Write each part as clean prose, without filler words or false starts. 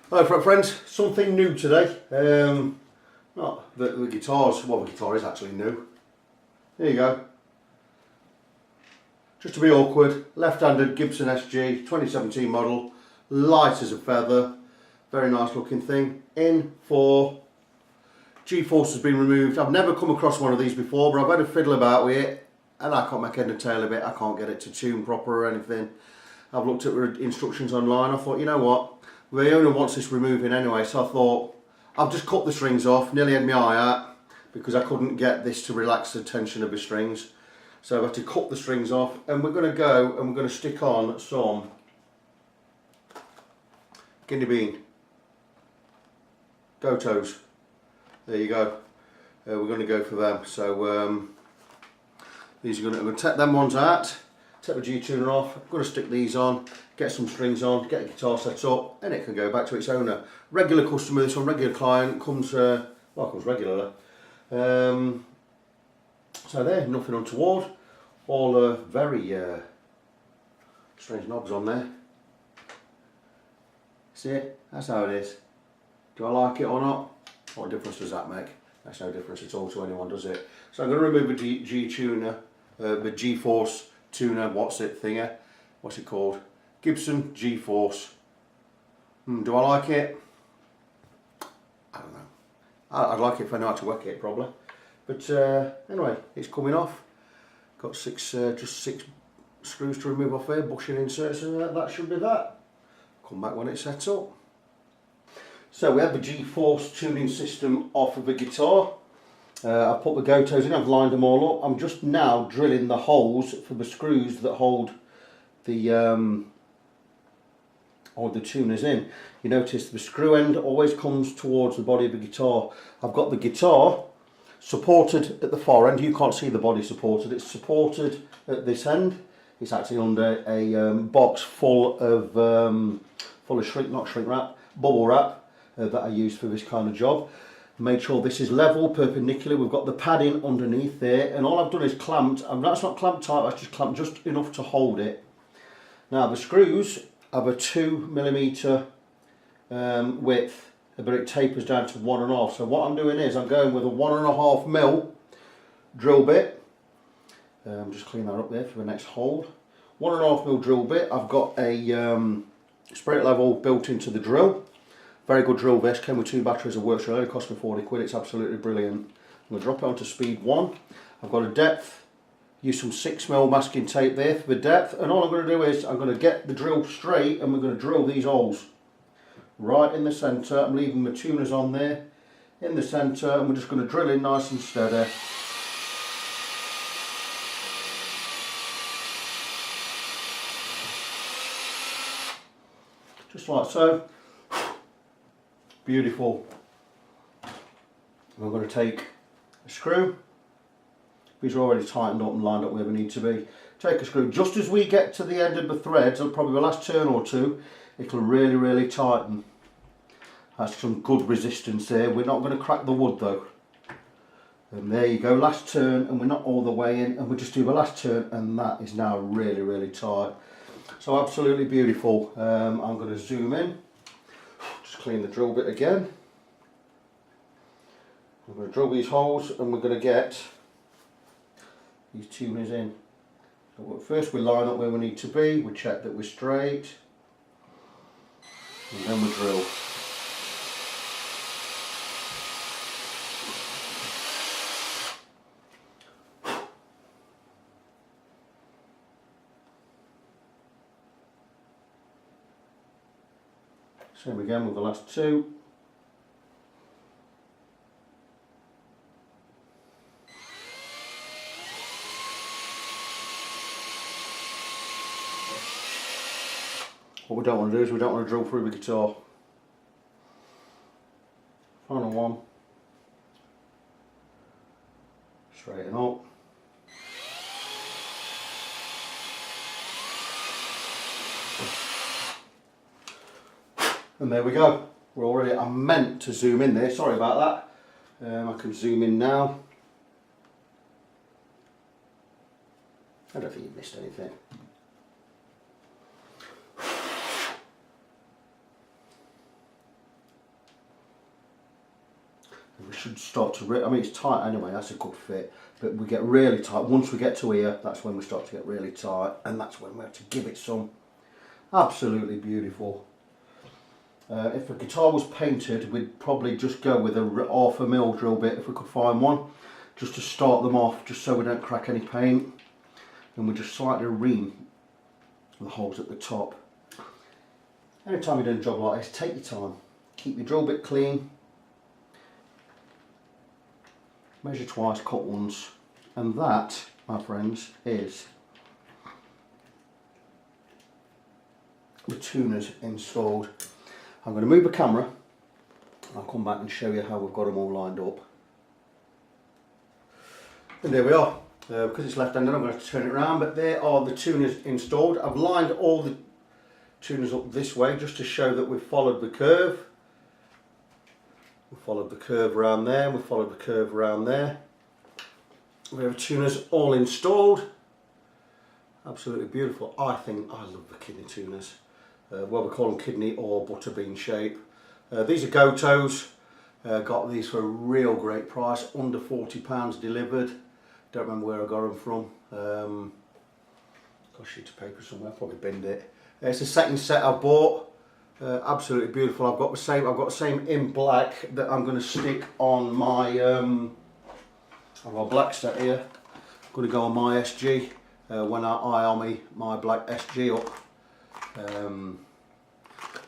Hello friends, something new today. Not the guitars, well the guitar is actually new. There you go. Just to be awkward, left-handed Gibson SG, 2017 model, light as a feather, very nice looking thing. In for G-force has been removed. I've never come across one of these before, but I've had a fiddle about with it and I can't make head and tail of it. I can't get it to tune proper or anything. I've looked at instructions online. I thought, you know what, the owner wants this removing anyway, so I thought I've just cut the strings off. Nearly had my eye out because I couldn't get this to relax the tension of the strings, so I've had to cut the strings off, and we're going to go and we're going to stick on some kidneybean Gotohs. There you go. We're going to go for them. So these are I'm going to take them ones out, take the G tuner off. I'm going to stick these on, get some strings on, get the guitar set up, and it can go back to its owner. Regular customer, this one, regular client, comes comes regularly. So there, nothing untoward. All very strange knobs on there. See it? That's how it is. Do I like it or not? What difference does that make? Makes no difference at all to anyone, does it? So I'm going to remove the G tuner, the G-force tuner, what's it called? Gibson G-force. Do I like it? I don't know. I'd like it if I know how to work it probably. But anyway, it's coming off. Got just six screws to remove off here, bushing inserts, and that should be that. Come back when it's set up. So we have the G-force tuning system off of the guitar. I've put the Gotohs in, I've lined them all up. I'm just now drilling the holes for the screws that hold the tuners in. You notice the screw end always comes towards the body of the guitar. I've got the guitar supported at the far end. You can't see the body supported. It's supported at this end. It's actually under a box full of bubble wrap that I use for this kind of job. Made sure this is level, perpendicular. We've got the padding underneath there, and all I've done is clamped, and that's not clamped tight, that's just clamped just enough to hold it. Now the screws have a 2mm width, but it tapers down to 1.5. So what I'm doing is I'm going with a 1.5mm drill bit. Just clean that up there for the next hold. 1.5mm drill bit. I've got a spirit level built into the drill. Very good drill this, came with 2 batteries, it works really, it cost me 40 quid, it's absolutely brilliant. I'm going to drop it onto speed 1. I've got a depth, use some 6mm masking tape there for the depth, and all I'm going to do is I'm going to get the drill straight and we're going to drill these holes. Right in the centre, I'm leaving the tuners on there, in the centre, and we're just going to drill in nice and steady. Just like so. Beautiful. I'm going to take a screw. These are already tightened up and lined up where we need to be. Take a screw. Just as we get to the end of the threads, probably the last turn or two, it'll really tighten. That's some good resistance there. We're not going to crack the wood though. And there you go, last turn, and we're not all the way in, and we just do the last turn, and that is now really tight. So absolutely beautiful. I'm going to zoom in. Clean the drill bit again. I'm going to drill these holes and we're going to get these tuners in. So first we line up where we need to be, we check that we're straight, and then we drill. Same again with the last 2. What we don't want to do is we don't want to drill through the guitar. Final one. Straighten up. And there we go. We're already, I meant to zoom in there, sorry about that. I can zoom in now. I don't think you've missed anything. should start to, I mean it's tight anyway, that's a good fit, but we get really tight. Once we get to here, that's when we start to get really tight, and that's when we have to give it some. Absolutely beautiful. If the guitar was painted, we'd probably just go with a half a mil drill bit if we could find one, just to start them off, just so we don't crack any paint. And we just slightly ream the holes at the top. Anytime you're doing a job like this, take your time. Keep your drill bit clean. Measure twice, cut once. And that, my friends, is the tuners installed. I'm going to move the camera and I'll come back and show you how we've got them all lined up. And there we are. Because it's left-handed, I'm going to have to turn it around, but there are the tuners installed. I've lined all the tuners up this way just to show that we've followed the curve. We followed the curve around there, we followed the curve around there. We have tuners all installed. Absolutely beautiful. I think I love the kidney tuners. Well, we call them kidney or butterbean shape. These are Gotohs. Got these for a real great price, under £40 delivered. Don't remember where I got them from. Got a sheet of paper somewhere, probably binned it. It's a Satin set I bought. Absolutely beautiful. I've got the same in black that I'm going to stick on my I've got a black set here. I'm going to go on my SG when I army my black SG up.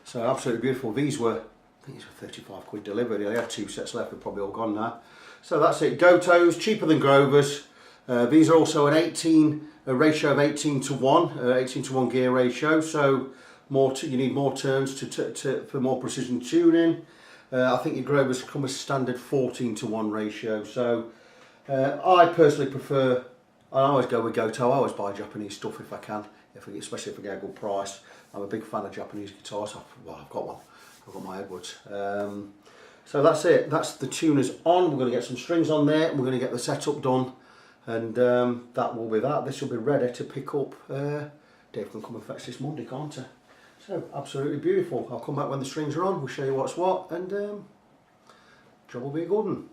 So absolutely beautiful. These were, I think these were 35 quid delivered. I had 2 sets left, they're probably all gone now. So that's it. Gotohs, cheaper than Grovers. These are also a ratio of 18 to 1, 18 to 1 gear ratio. So you need more turns for more precision tuning. I think your Grovers come as standard 14 to 1 ratio. So I personally prefer, I always go with Gotoh. I always buy Japanese stuff if I can, especially if I get a good price. I'm a big fan of Japanese guitars. Well, I've got one. I've got my Edwards. So that's it. That's the tuners on. We're going to get some strings on there. We're going to get the setup done, and that will be that. This will be ready to pick up. Dave can come and fetch this Monday, can't he? So absolutely beautiful. I'll come back when the strings are on. We'll show you what's what, and job will be a good one.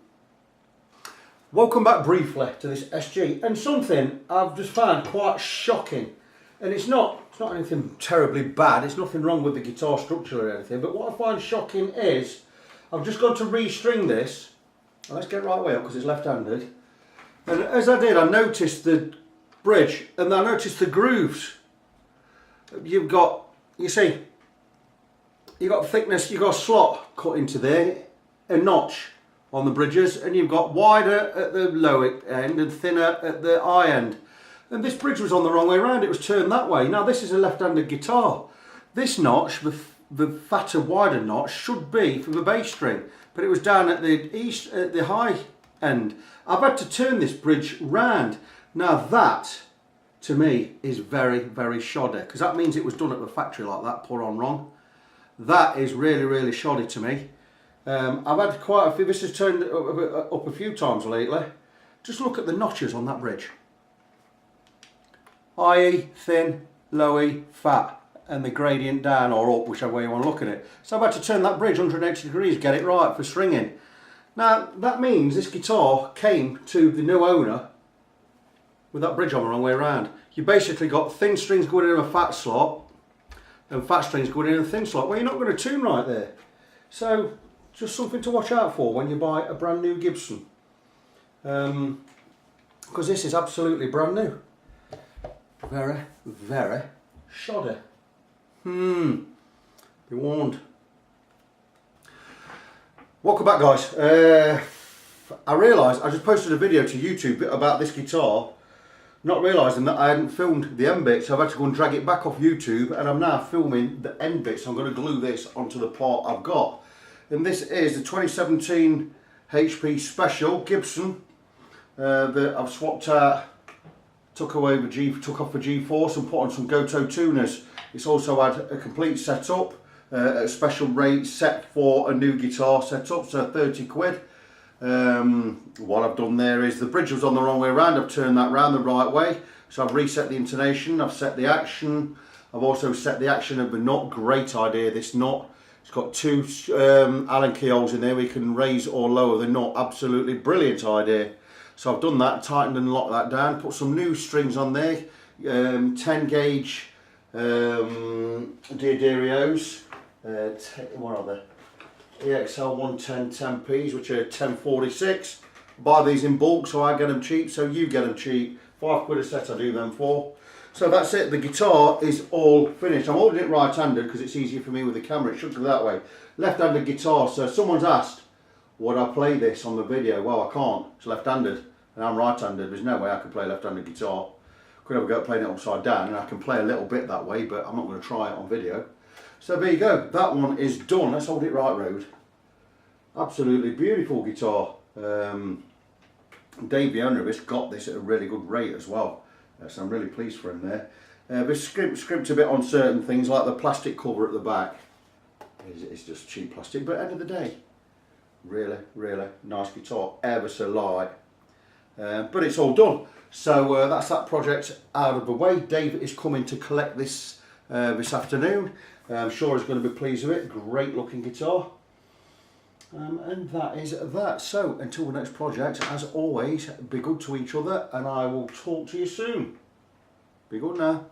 Welcome back briefly to this SG, and something I've just found quite shocking, and it's not anything terribly bad. It's nothing wrong with the guitar structure or anything, but what I find shocking is I've just got to restring this. Let's get right way up because it's left-handed. And as I did, I noticed the bridge and I noticed the grooves. You've got, you see, you've got thickness, you've got a slot cut into there, a notch on the bridges, and you've got wider at the low end and thinner at the high end. And this bridge was on the wrong way around, it was turned that way. Now this is a left-handed guitar. This notch, the fatter, wider notch, should be for the bass string, but it was down at the high end. I've had to turn this bridge round. Now that, to me, is very, very shoddy, because that means it was done at the factory like that, put on wrong. That is really, really shoddy to me. I've had quite a few, this has turned up a few times lately. Just look at the notches on that bridge. High, thin, lowy, fat, and the gradient down or up, whichever way you want to look at it. So I've had to turn that bridge 180 degrees, get it right for stringing. Now that means this guitar came to the new owner with that bridge on the wrong way around. You basically got thin strings going in a fat slot and fat strings going in a thin slot. Well, you're not going to tune right there. So just something to watch out for when you buy a brand new Gibson. Because this is absolutely brand new. Very, very shoddy. Be warned. Welcome back, guys. I realised I just posted a video to YouTube about this guitar, not realising that I hadn't filmed the end bit, so I've had to go and drag it back off YouTube, and I'm now filming the end bit, so I'm going to glue this onto the part I've got. And this is the 2017 HP Special Gibson that I've swapped out, took off the G-force and put on some Gotoh tuners. It's also had a complete setup at a special rate set for a new guitar setup, so 30 quid. What I've done there is the bridge was on the wrong way around. I've turned that round the right way, so I've reset the intonation, I've set the action, I've also set the action of the nut. Great idea, this nut. It's got two Allen keyholes in there. We can raise or lower the nut. Absolutely brilliant idea. So I've done that, tightened and locked that down. Put some new strings on there. 10 gauge Dioderios. What are they? EXL 110 10Ps, which are 1046. Buy these in bulk, so I get them cheap, so you get them cheap. £5 a set I do them for. So that's it, the guitar is all finished. I'm holding it right-handed because it's easier for me with the camera, it should go that way. Left-handed guitar, so someone's asked, would I play this on the video? Well, I can't, it's left-handed, and I'm right-handed. There's no way I could play left-handed guitar. Could have a go at playing it upside down, and I can play a little bit that way, but I'm not going to try it on video. So there you go, that one is done. Let's hold it right road. Absolutely beautiful guitar. Dave, the owner of this, got this at a really good rate as well. So I'm really pleased for him there. We've scrimped a bit on certain things, like the plastic cover at the back. It's just cheap plastic, but at the end of the day, really, really nice guitar, ever so light. But it's all done. So that's that project out of the way. Dave is coming to collect this this afternoon. I'm sure he's going to be pleased with it. Great looking guitar. And that is that. So until the next project, as always, be good to each other, and I will talk to you soon. Be good now.